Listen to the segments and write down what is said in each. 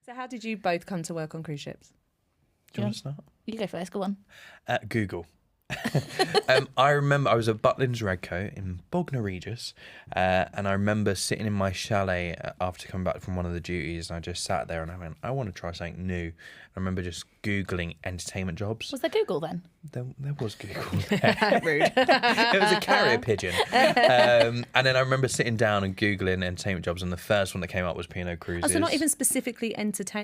So how did you both come to work on cruise ships? Do you want to start? You go first, go on. Google. I remember I was at Butlins Redcoat in Bognor Regis, and I remember sitting in my chalet after coming back from one of the duties, and I just sat there and I went, I want to try something new. I remember just Googling entertainment jobs. Was there Google then? There was Google there. Rude. It was a carrier pigeon. And then I remember sitting down and Googling entertainment jobs, and the first one that came up was P&O Cruises. Oh, so not even specifically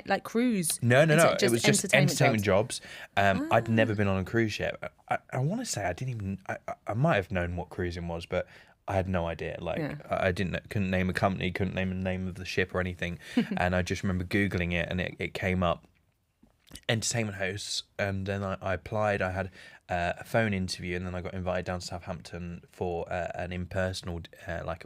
like cruise? No. It was just entertainment entertainment jobs. I'd never been on a cruise ship. I want to say I didn't even... I might have known what cruising was, but I had no idea. I couldn't name a company, couldn't name the name of the ship or anything. And I just remember Googling it, and it came up. Entertainment hosts, and then I applied. I had a phone interview, and then I got invited down to Southampton for an in-person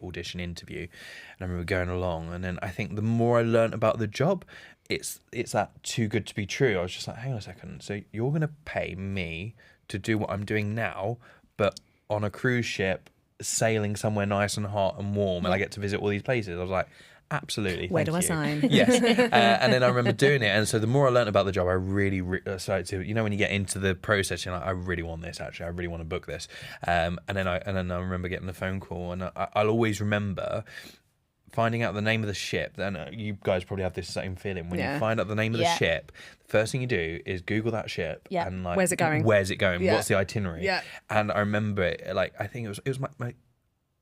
audition interview. And I remember going along, and then I think the more I learnt about the job, it's that too good to be true. I was just like, hang on a second, so you're going to pay me to do what I'm doing now, but on a cruise ship, sailing somewhere nice and hot and warm, and I get to visit all these places. I was like, absolutely. Where do I you. sign? Yes. And then I remember doing it. And so the more I learned about the job, I really started to, when you get into the process, you're like, I really want this, actually. I really want to book this. And then I remember getting the phone call. And I'll always remember finding out the name of the ship. And you guys probably have this same feeling. When you find out the name of the ship, the first thing you do is Google that ship. Yeah. And Where's it going? Yeah. What's the itinerary? Yeah. And I remember it, I think it was my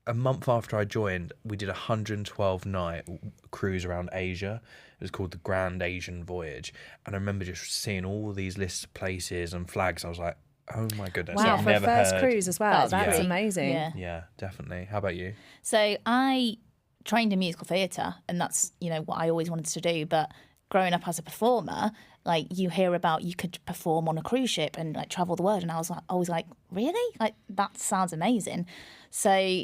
a month after I joined, we did a 112-night cruise around Asia. It was called the Grand Asian Voyage. And I remember just seeing all these lists of places and flags. I was like, oh my goodness. Wow, I've for a never first heard. cruise as well. That's amazing. Yeah, definitely. How about you? So I trained in musical theatre, and that's, what I always wanted to do. But growing up as a performer, you hear about you could perform on a cruise ship and travel the world. And I was like, really? That sounds amazing. So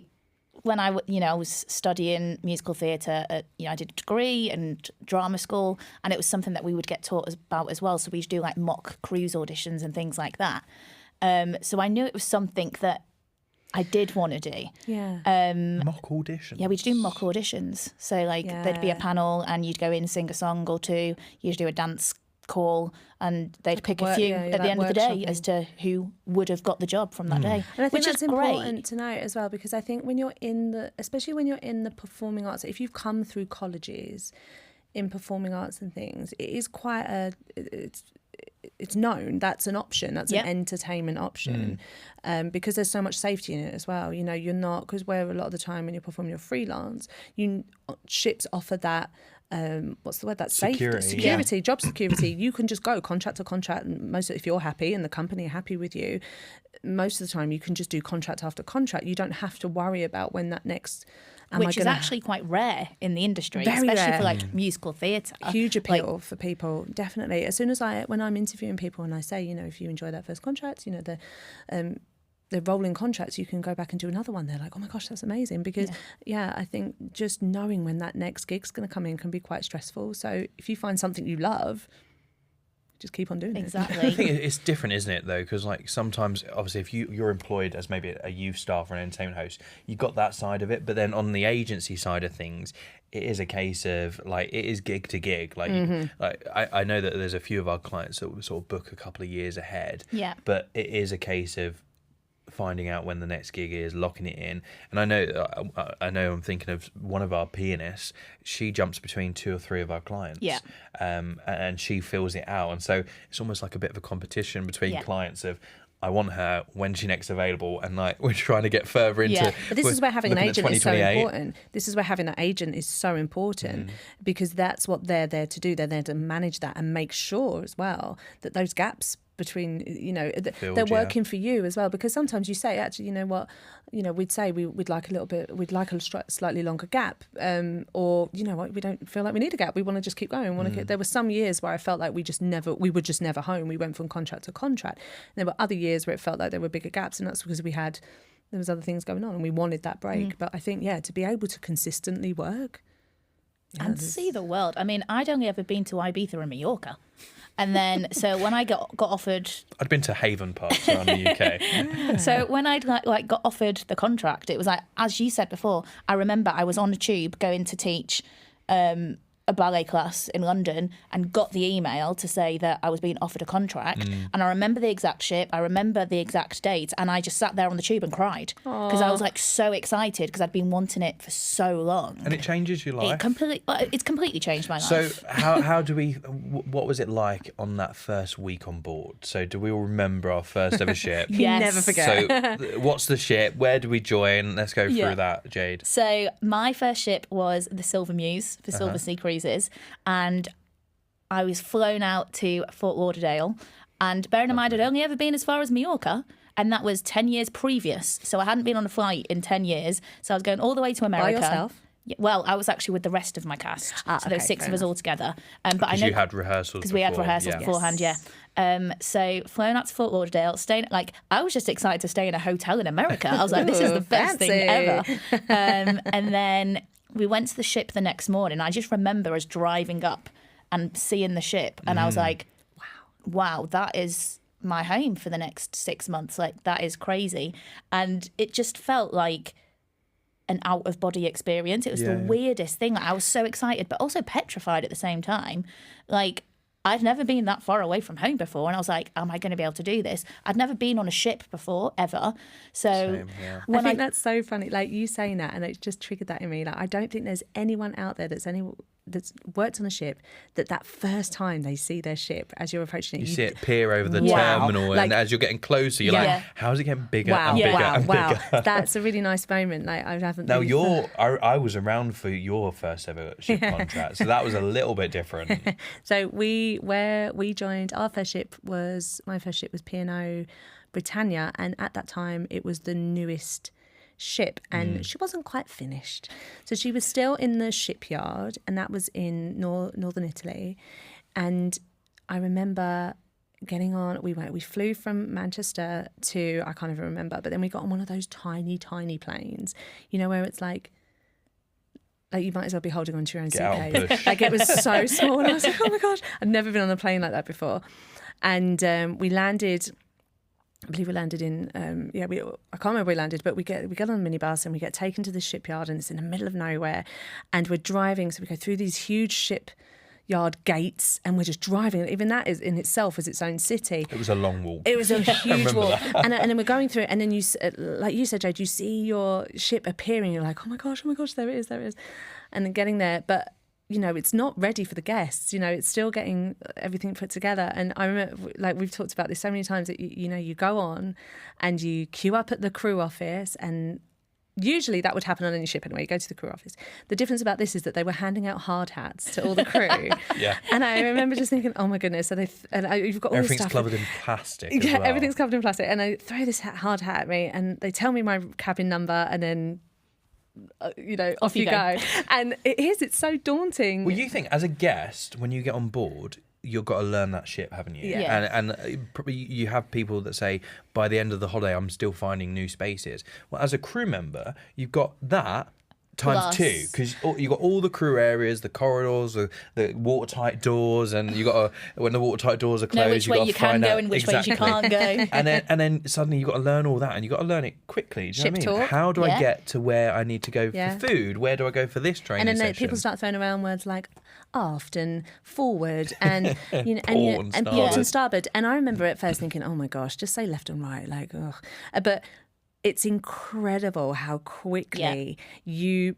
when I was studying musical theatre, I did a degree and drama school, and it was something that we would get taught about as well. So we used to do mock cruise auditions and things like that. So I knew it was something that I did want to do. Yeah. Mock auditions? Yeah, we'd do mock auditions. So there'd be a panel, and you'd go in, sing a song or two, you'd do a dance call, and they'd pick a few at the end of the day as to who would have got the job from that day. And I think which that's is great. important to know as well, because I think when you're especially when you're in the performing arts, if you've come through colleges in performing arts and things, it is quite it's known that's an option, that's an entertainment option, because there's so much safety in it as well. You're not, because where a lot of the time when you're performing, you're freelance, ships offer that what's the word? That security, job security. You can just go contract to contract, and if you're happy and the company are happy with you, most of the time you can just do contract after contract. You don't have to worry about when that next. Which is actually quite rare in the industry, Very especially rare. for musical theatre. Huge appeal for people, definitely. As soon as when I'm interviewing people and I say, if you enjoy that first contract, the rolling contracts, you can go back and do another one. They're like, oh my gosh, that's amazing. Because, I think just knowing when that next gig's going to come in can be quite stressful. So if you find something you love, just keep on doing it. Exactly. I think it's different, isn't it, though? Because sometimes, obviously, if you're employed as maybe a youth staff or an entertainment host, you've got that side of it. But then on the agency side of things, it is a case of it is gig to gig. I know that there's a few of our clients that will sort of book a couple of years ahead. Yeah. But it is a case of finding out when the next gig is, locking it in. And I know I'm thinking of one of our pianists. She jumps between 2 or 3 of our clients. Yeah. And she fills it out. And so it's almost like a bit of a competition between clients of, I want her, when she next available, and we're trying to get further into. Yeah, but this is where having an agent is so important. This is where having an agent is so important, because that's what they're there to do. They're there to manage that and make sure as well that those gaps between, they're working for you as well. Because sometimes you say, actually, we'd say we'd like a slightly longer gap, or we don't feel like we need a gap. We want to just keep going. There were some years where I felt like we were just never home. We went from contract to contract. And there were other years where it felt like there were bigger gaps, and that's because there was other things going on and we wanted that break. But I think, to be able to consistently work and see the world. I mean, I'd only ever been to Ibiza and Mallorca. And then, so when I got offered... I'd been to Haven parks around the UK. So when I'd got offered the contract, it was as you said before, I remember I was on a tube going to teach a ballet class in London and got the email to say that I was being offered a contract. And I remember the exact ship, I remember the exact date, and I just sat there on the tube and cried because I was like so excited because I'd been wanting it for so long. And it changes your life. It's completely changed my life. So how do we? What was it like on that first week on board? So do we all remember our first ever ship? Yes. Never forget. So what's the ship? Where do we join? Let's go through that, Jade. So my first ship was the Silver Muse for Silver Sea Cruises, and I was flown out to Fort Lauderdale. And bearing in mind, I'd only ever been as far as Mallorca, and that was 10 years previous. So I hadn't been on a flight in 10 years. So I was going all the way to America. By yourself? Yeah, well, I was actually with the rest of my cast. So there were 6 of us all together. But I know you had rehearsals because we had rehearsals beforehand, Yes. So flown out to Fort Lauderdale, staying I was just excited to stay in a hotel in America. I was like, this is the best thing ever. And then we went to the ship the next morning. I just remember us driving up and seeing the ship, and I was like, wow, that is my home for the next 6 months. Like, that is crazy. And it just felt like an out-of-body experience. It was the weirdest thing. Like, I was so excited, but also petrified at the same time. Like, I'd never been that far away from home before, and I was like, am I going to be able to do this? I'd never been on a ship before, ever. So Same, yeah. I think that's so funny, like you saying that, and it just triggered that in me. Like, I don't think there's anyone out there that's worked on a ship that first time they see their ship as you're approaching it, you see it peer over the terminal, and as you're getting closer, you're like, how's it getting bigger and bigger and bigger? That's a really nice moment. Like, I haven't. Now I was around for your first ever ship contract, so that was a little bit different. So where we joined, my first ship was P&O Britannia, and at that time it was the newest ship, and she wasn't quite finished, so she was still in the shipyard, and that was in northern Italy. And I remember getting on, we flew from Manchester to, I can't even remember, but then we got on one of those tiny planes, you know, where it's like you might as well be holding onto your own suitcase. Like, it was so small, and I was like, oh my gosh, I'd never been on a plane like that before. And we landed, I believe we landed in, I can't remember where we landed, but we get on a minibus and we get taken to the shipyard, and it's in the middle of nowhere, and we're driving, so we go through these huge shipyard gates, and we're just driving. Even that is in itself as its own city. It was a long walk. It was a huge walk. And then we're going through it, and then you, like you said, Jade, you see your ship appearing, you're like, oh my gosh, there it is. And then getting there, but you know, it's not ready for the guests, you know, it's still getting everything put together. And I remember, like, we've talked about this so many times, that you go on and you queue up at the crew office, and usually that would happen on any ship anyway. You go to the crew office. The difference about this is that they were handing out hard hats to all the crew. And I remember just thinking, oh my goodness, so you've got all this stuff. Everything's covered in plastic. Yeah, well. Everything's covered in plastic. And I throw this hard hat at me, and they tell me my cabin number, and then off you go. And it's so daunting. Well, you think as a guest, when you get on board, you've got to learn that ship, haven't you? Yeah. And probably you have people that say, by the end of the holiday, I'm still finding new spaces. Well, as a crew member, you've got that times 2, because you've got all the crew areas, the corridors, the watertight doors, and you got to, when the watertight doors are closed, know which way you can go and which ways you can't go. and then suddenly you've got to learn all that, and you've got to learn it quickly. Do you know what I mean? Talk. How do I get to where I need to go for food? Where do I go for this training And then session? people start throwing around words like aft and forward and and port and starboard. And I remember at first thinking, oh my gosh, just say left and right, like, ugh. But it's incredible how quickly you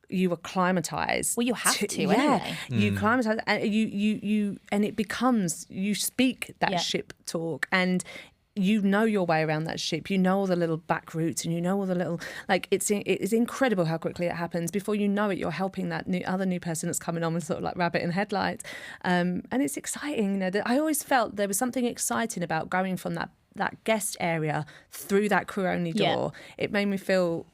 acclimatise. Well, you have to anyway. You acclimatise, and and it becomes, you speak that ship talk, and you know your way around that ship. You know all the little back routes, and you know all the little, like, it's incredible how quickly it happens. Before you know it, you're helping that new person that's coming on with sort of like rabbit in headlights, and it's exciting. I always felt there was something exciting about going from that guest area through that crew only door. It made me feel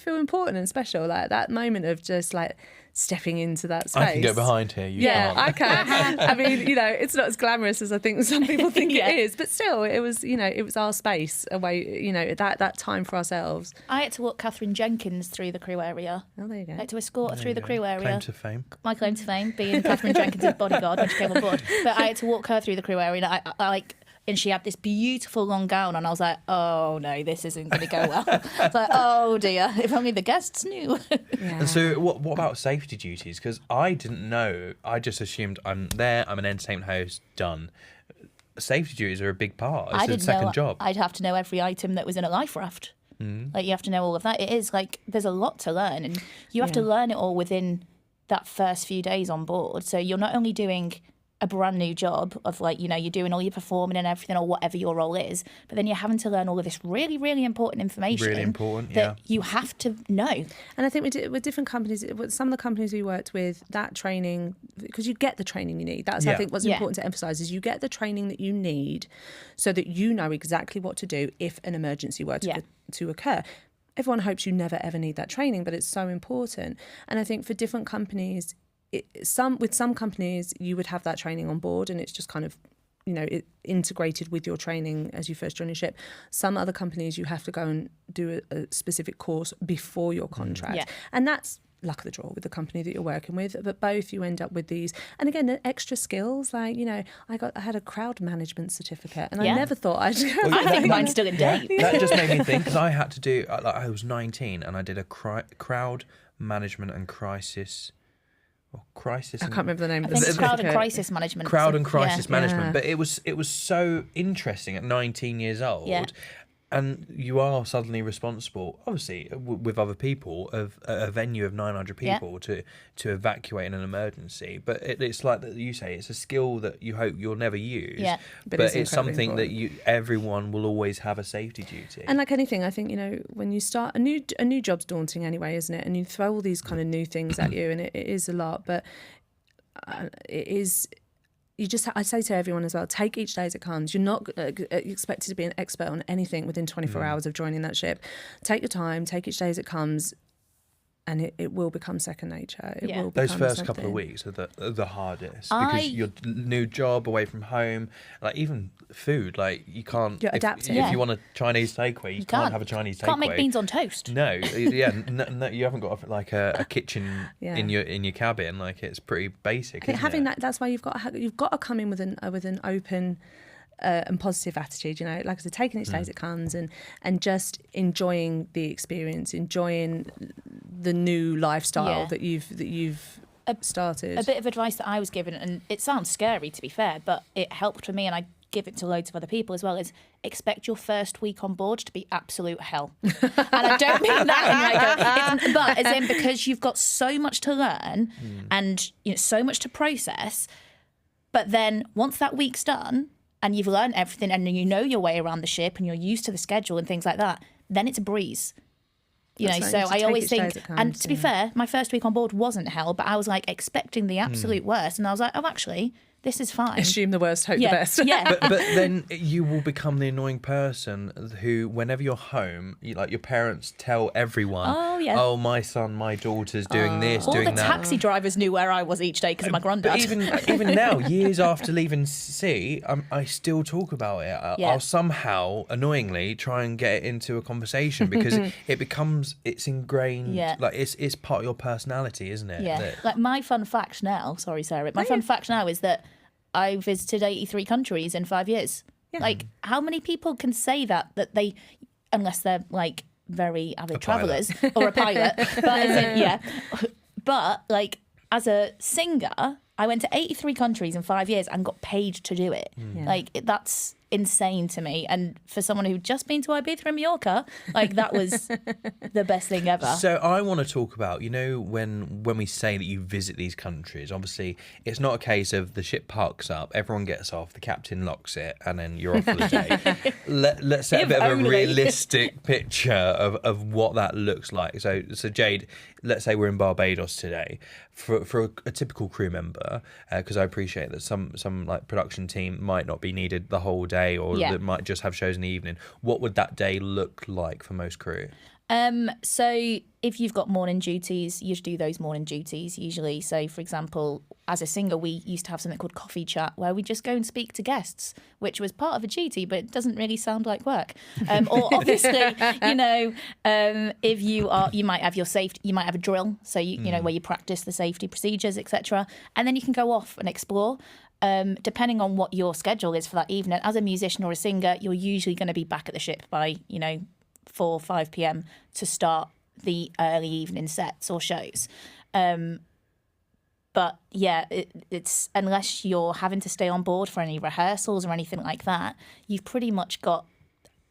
important and special, like that moment of just like stepping into that space. I can go behind here. You can't. I can. I mean, it's not as glamorous as I think some people think it is, but still, it was our space away. That time for ourselves. I had to walk Catherine Jenkins through the crew area. Oh, there you go. I had to escort her through the crew area. Claim to fame. My claim to fame, being Catherine Jenkins' bodyguard when she came on board. But I had to walk her through the crew area. And I and she had this beautiful long gown, and I was like, oh no, this isn't going to go well. It's like, oh dear, if only the guests knew. And so what about safety duties? Because I didn't know. I just assumed I'm there, I'm an entertainment host, done. Safety duties are a big part. It's a second job. I'd have to know every item that was in a life raft. Like, you have to know all of that. It is like, there's a lot to learn, and you have to learn it all within that first few days on board. So you're not only doing a brand new job of, like, you know, you're doing all your performing and everything, or whatever your role is, but then you're having to learn all of this really, really important information that you have to know. And I think with different companies, with some of the companies we worked with, that training, because you get the training you need. That's I think what's important to emphasise, is you get the training that you need so that you know exactly what to do if an emergency were to occur. Everyone hopes you never ever need that training, but it's so important. And I think for different companies, with some companies you would have that training on board, and it's just kind of, you know, integrated with your training as you first join your ship. Some other companies you have to go and do a specific course before your contract, and that's luck of the draw with the company that you're working with. But both, you end up with these, and again, the extra skills, like, you know, I had a crowd management certificate, and I never thought I think mine's still in date. That just made me think, because I had to do, I was 19 and I did a crowd management and crisis. I can't remember the name. I think it's crowd and crisis management. Crowd and crisis management, but it was so interesting at 19 years old. Yeah. And you are suddenly responsible, obviously, with other people, of a venue of 900 people to evacuate in an emergency. But it's like that you say, it's a skill that you hope you'll never use. Yeah. But it's something important. That everyone will always have a safety duty. And like anything, I think, you know, when you start, a new job's daunting anyway, isn't it? And you throw all these kind of new things at you, and it is a lot. But it is... I say to everyone as well, take each day as it comes. You're not expected to be an expert on anything within 24 hours of joining that ship. Take your time, take each day as it comes, and it will become second nature. It will become those first something. couple of weeks are the hardest, because your new job away from home, like even food, like you can't. You're adapting. If you want a Chinese takeaway, you can't have a Chinese takeaway. You can't make beans on toast. No, no, you haven't got like a kitchen in your cabin. Like, it's pretty basic. I think that's why you've got to come in with an open and positive attitude, you know, like I said, taking each day as it comes, and just enjoying the experience, enjoying the new lifestyle that you've started. A bit of advice that I was given, and it sounds scary to be fair, but it helped for me, and I give it to loads of other people as well, is expect your first week on board to be absolute hell. And I don't mean that in but as in, because you've got so much to learn and, you know, so much to process, but then once that week's done and you've learned everything and you know your way around the ship and you're used to the schedule and things like that, then it's a breeze. You know, so I always think, and to be fair, my first week on board wasn't hell, but I was like expecting the absolute worst, and I was like, oh, actually, this is fine. Assume the worst, hope the best. Yeah. But then you will become the annoying person who, whenever you're home, like your parents tell everyone, oh, my son, my daughter's doing this, doing that. All the taxi drivers knew where I was each day because of my granddad. But even now, years after leaving sea, I still talk about it. I'll somehow, annoyingly, try and get it into a conversation, because it's ingrained, like it's part of your personality, isn't it? Yeah. Like, my fun fact now, sorry, Sarah, my fun fact now is that I visited 83 countries in 5 years. Yeah. Like, how many people can say that they, unless they're like very avid travellers or a pilot, but like, as a singer, I went to 83 countries in 5 years and got paid to do it. Like, that's insane to me. And for someone who'd just been to Ibiza and Mallorca, like, that was the best thing ever. So I want to talk about, you know, when we say that you visit these countries, obviously it's not a case of the ship parks up, everyone gets off, the captain locks it, and then you're off for the day. Let's set a bit of a realistic picture of what that looks like. So Jade, let's say we're in Barbados today. For a typical crew member, because I appreciate that some like production team might not be needed the whole day, or that might just have shows in the evening. What would that day look like for most crew? So if you've got morning duties, you should do those morning duties usually. So, for example, as a singer, we used to have something called coffee chat, where we just go and speak to guests, which was part of a duty, but it doesn't really sound like work. Or obviously, you know, if you might have your safety, you might have a drill, so you know, where you practice the safety procedures, etc., and then you can go off and explore. depending on what your schedule is for that evening, as a musician or a singer, you're usually going to be back at the ship by, 4 or 5 p.m. to start the early evening sets or shows. But yeah, it's unless you're having to stay on board for any rehearsals or anything like that, you've pretty much got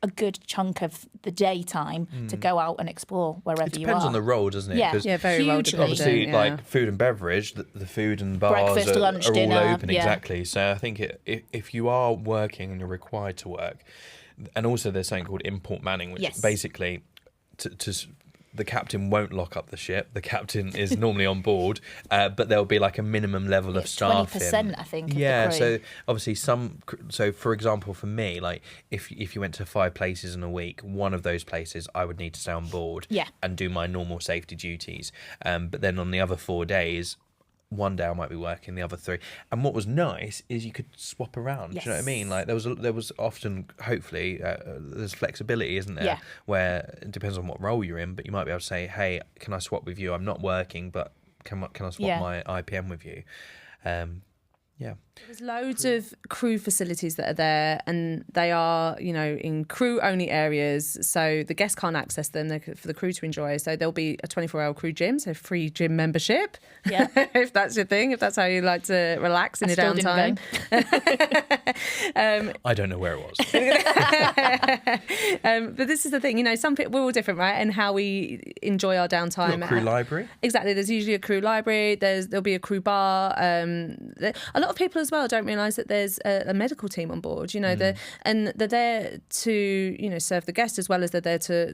a good chunk of the daytime to go out and explore wherever you are. It depends on the role, doesn't it? Yeah, very well dependent. Obviously, like food and beverage, the food and bars Breakfast, are, lunch, are dinner, all open, yeah. exactly. So I think if you are working and you're required to work, and also there's something called import manning, which basically the captain won't lock up the ship. The captain is normally on board, but there'll be like a minimum level of staff. 20%, I think. Yeah, of the crew. so obviously So for example, for me, like if you went to 5 places in a week, one of those places I would need to stay on board and do my normal safety duties. But then on the other 4 days, one day I might be working, the other 3. And what was nice is you could swap around. Do you know what I mean? Like there was often, hopefully, there's flexibility, isn't there? Yeah. Where it depends on what role you're in, but you might be able to say, hey, can I swap with you? I'm not working, but can I swap my IPM with you? Yeah. There's loads of crew facilities that are there, and they are, in crew-only areas, so the guests can't access them. They're for the crew to enjoy. So there'll be a 24-hour crew gym, so free gym membership, if that's your thing, if that's how you like to relax in your downtime. I don't know where it was. But this is the thing, some people, we're all different, right? And how we enjoy our downtime. A crew library? Exactly. There's usually a crew library. There'll be a crew bar. A lot of people as well don't realise that there's a medical team on board, and they're there to, serve the guests as well as they're there to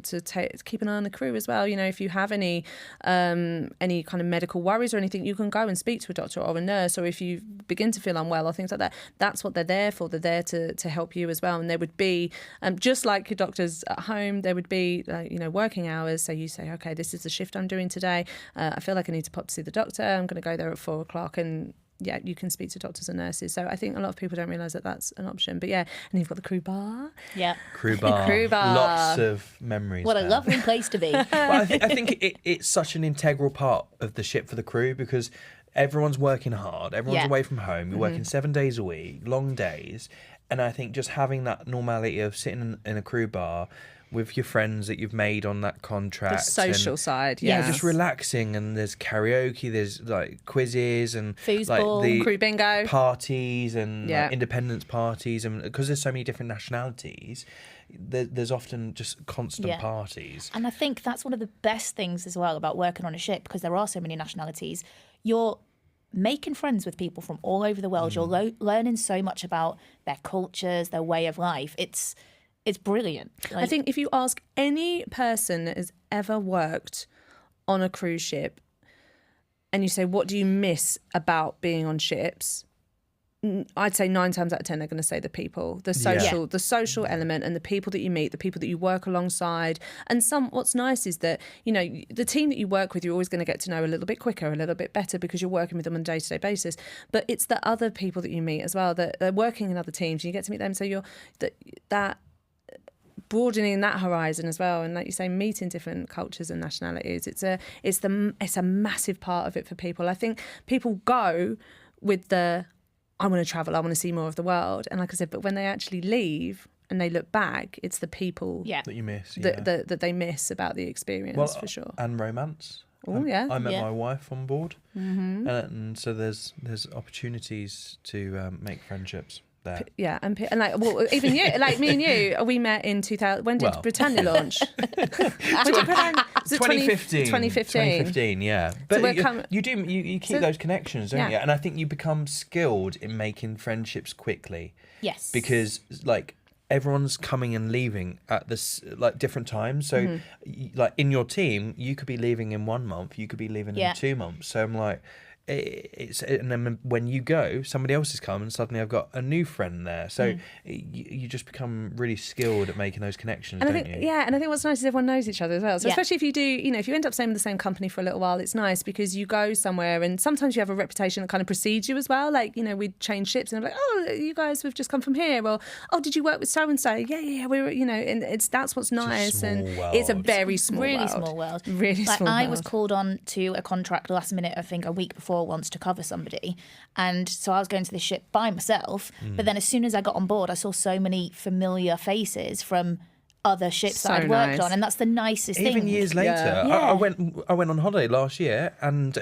keep an eye on the crew as well. If you have any kind of medical worries or anything, you can go and speak to a doctor or a nurse, or if you begin to feel unwell or things like that, that's what they're there for. They're there to help you as well. And there would be, just like your doctors at home, there would be, working hours. So you say, okay, this is the shift I'm doing today. I feel like I need to pop to see the doctor. I'm going to go there at 4 o'clock, and yeah, you can speak to doctors and nurses. So I think a lot of people don't realise that that's an option. But yeah, and you've got the crew bar. Yeah. Crew bar. Crew bar. Lots of memories. What a lovely place to be. Well, I think it's such an integral part of the ship for the crew, because everyone's working hard. Everyone's away from home. You're working 7 days a week, long days. And I think just having that normality of sitting in a crew bar with your friends that you've made on that contract. The social side, just relaxing, and there's karaoke, there's like quizzes and foosball, the crew bingo parties and like independence parties, and because there's so many different nationalities, there's often just constant parties. And I think that's one of the best things as well about working on a ship, because there are so many nationalities. You're making friends with people from all over the world. You're learning so much about their cultures, their way of life. It's brilliant. I think if you ask any person that has ever worked on a cruise ship and you say, what do you miss about being on ships? I'd say 9 times out of 10 they're going to say the people, the social element, and the people that you meet, the people that you work alongside. And what's nice is that, the team that you work with, you're always going to get to know a little bit quicker, a little bit better, because you're working with them on a day-to-day basis. But it's the other people that you meet as well, that are working in other teams, and you get to meet them. So you're that broadening that horizon as well, and like you say, meeting different cultures and nationalities. It's a massive part of it for people. I think people go with I want to travel, I want to see more of the world, and like I said, but when they actually leave and they look back, it's the people that you miss, that they miss about the experience, for sure. And romance. Oh yeah, I met my wife on board, and so there's opportunities to make friendships there. Yeah, and like, well, even you, like me and you, we met in 2000. When did Britannia launch? 2015. 2015, yeah. But so you keep those connections, don't you? And I think you become skilled in making friendships quickly. Yes. Because like everyone's coming and leaving at this like different times. So like in your team, you could be leaving in 1 month, you could be leaving in 2 months. So I'm like, and then when you go, somebody else has come, and suddenly I've got a new friend there. So you just become really skilled at making those connections, and don't you? Yeah, and I think what's nice is everyone knows each other as well. So especially if you do, if you end up staying with the same company for a little while, it's nice because you go somewhere, and sometimes you have a reputation that kind of precedes you as well. Like, we'd change ships, and I'm like, oh, you guys, we've just come from here, or oh, did you work with so and so? Yeah, we were, and that's what's nice, and world. It's a very small, really world. small world. Really small. I world. was called on to a contract last minute, I think a week before before once to cover somebody. And so I was going to this ship by myself. But then as soon as I got on board, I saw so many familiar faces from other ships that I'd worked on, and that's the nicest thing. Even years later, Yeah. I went on holiday last year, and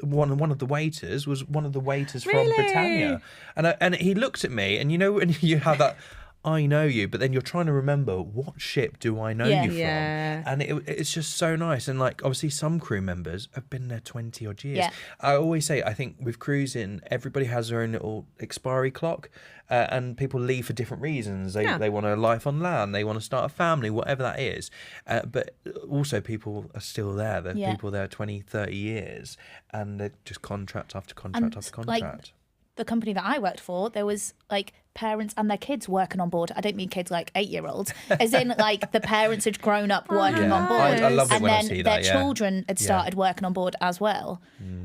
one of the waiters was one of the waiters from Britannia, and he looked at me, and you know when you have that. I know you, but then you're trying to remember what ship do I know you from, and it's just so nice. And like obviously some crew members have been there 20 odd years. I always say I think with cruising everybody has their own little expiry clock, and people leave for different reasons. They want a life on land, they want to start a family, whatever that is, but also people are still there. There are people there 20, 30 years, and they're just contract after contract after contract. Like, the company that I worked for, there was like parents and their kids working on board. I don't mean kids like 8-year-olds, as in like the parents had grown up working on board. I love it and when I then see their that, children had started working on board as well.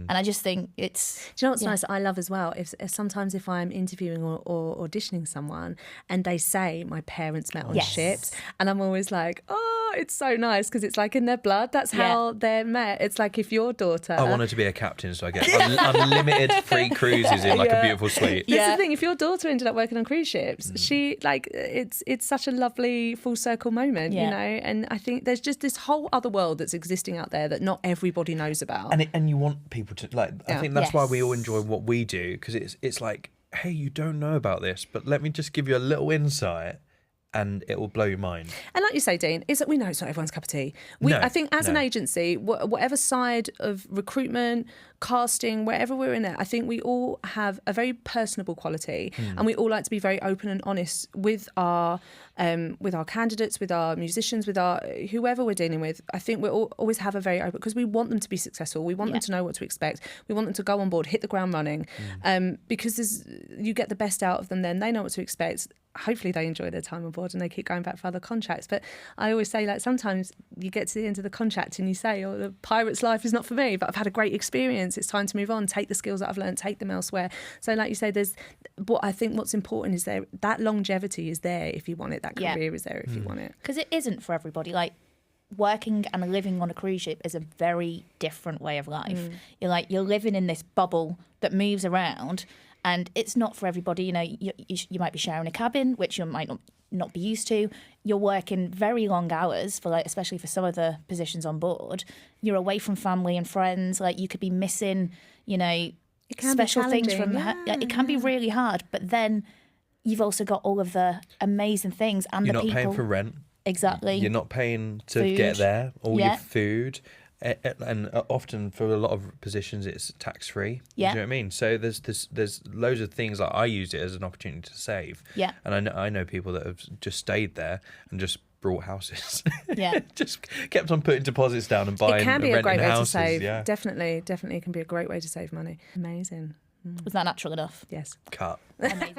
And I just think it's... Do you know what's nice? I love as well, if sometimes if I'm interviewing or auditioning someone and they say my parents met on ships, and I'm always like, oh, it's so nice because it's like in their blood. That's how they're met. It's like if your daughter... I wanted to be a captain so I get unlimited free cruises in like a beautiful suite. That's the thing. If your daughter ended up working on cruise ships, she like it's such a lovely full circle moment, you know. And I think there's just this whole other world that's existing out there that not everybody knows about. And you want people to like. I think that's why we all enjoy what we do, because it's like, hey, you don't know about this, but let me just give you a little insight. And it will blow your mind. And like you say, Dean, is that we know it's not everyone's cup of tea. I think as an agency, whatever side of recruitment, casting, wherever we're in there, I think we all have a very personable quality, and we all like to be very open and honest with our candidates, with our musicians, with our whoever we're dealing with. I think we always have a very open, because we want them to be successful. We want them to know what to expect. We want them to go on board, hit the ground running, because you get the best out of them. Then they know what to expect. Hopefully they enjoy their time on board and they keep going back for other contracts. But I always say, like, sometimes you get to the end of the contract and you say, oh, the pirate's life is not for me, but I've had a great experience. It's time to move on, take the skills that I've learned, take them elsewhere. So like you say, I think what's important is that longevity is there if you want it, that career is there if you want it. Because it isn't for everybody. Like, working and living on a cruise ship is a very different way of life. You're living in this bubble that moves around, and it's not for everybody. You know, you might be sharing a cabin, which you might not be used to. You're working very long hours for, like, especially for some of the positions on board. You're away from family and friends. Like, you could be missing, you know, special things from. It can be really hard, but then you've also got all of the amazing things and You're the people. not paying for rent. Exactly. You're not paying to get there, all your food. And often for a lot of positions it's tax free. Yeah. Do you know what I mean? So there's loads of things. Like, I used it as an opportunity to save. Yeah. And I know people that have just stayed there and just brought houses. Yeah. Just kept on putting deposits down and buying. It can be a great way houses. to save. Yeah. Definitely can be a great way to save money. Amazing. Was that natural enough? Yes. Cut. Amazing.